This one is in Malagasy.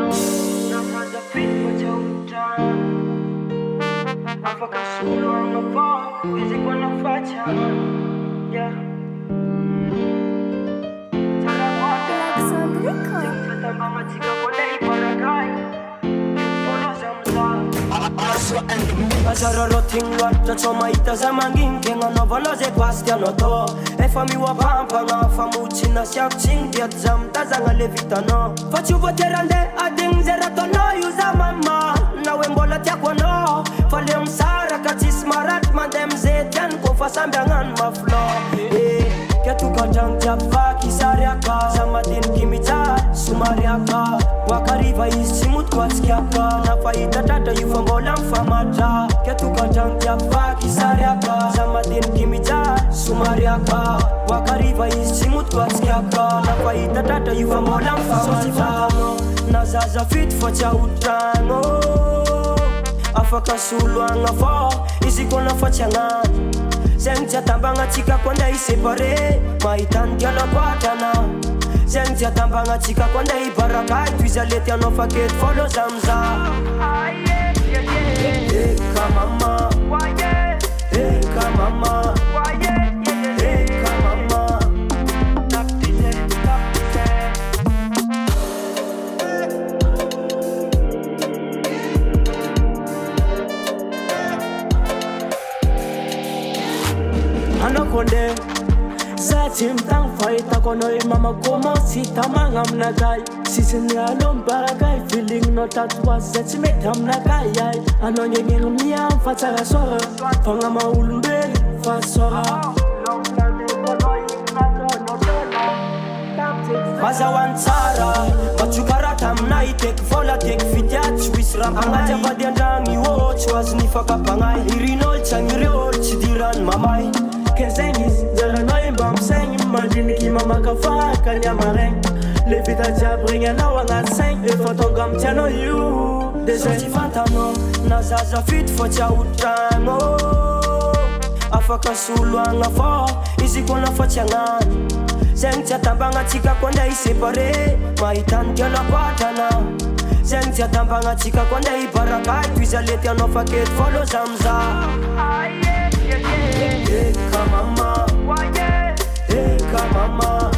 Tragno, ZAZA FITO TSY. Apakah sulung apa, musique ko na facha. Yeah. Cara wada, jika tambang jika ko na iparagay. Follow ZAZA. Azaroroting wata chomaita zamangin kenga novolo ze Bastiano to. Efa miwa pampanga famuchina siapching diat zam tazanga levitano. Fachu voterande ading zeratono yuza mama. Na wembola tiakwono. Falem sara katis marat mandem zetian ko fasambangan maflo. Ketuka jang java kisariaka samadin kimita sumariaka wakariva isimut kwaskiaka na faida tata yufambola mfamata. Ketuka jang java kisariaka samadin kimita sumariaka wakariva isimut kwaskiaka na faida tata yufambola mfamata. Na ZAZA FITO TSY Tragno afaka suluanga fo iziko na fachangan. Zeng jatambanga chika kwanda isepare maitan diala kwatana. Zeng jatambanga chika kwanda ibaraka tuizaleti anofaket follow ZAZA. Eka mama, eka mama, eka mama. Anakonde Zatim tang fight akono mama komo sita mangam nagai Sisini alom baragay feeling no tatwa zati metam nagai Ano nyengeng miyam fatara sora Pangama ulumbe fasora Mazawan tsara Machukarata mnaitek Vola tek fitiat Swiss rampangai Amadiandang iwo Chwas nifakapangai Irinol changirol Chidiran mamai Kezengis Jaranoi bam seng Imagine ki mama kafa Kanya mareng Levita jabringa na wanga seng Efotongam tiano you Desoti fantano Na ZAZA FITO TSY Tragno afaka suluanga fo iziko na fachangan. Zeng jatambanga chika kwanda isepare maitan diala kwatana. Zeng jatambanga chika kwanda ibaraka tuizaleti anofaket follow ZAZA. Eka mama, eka mama.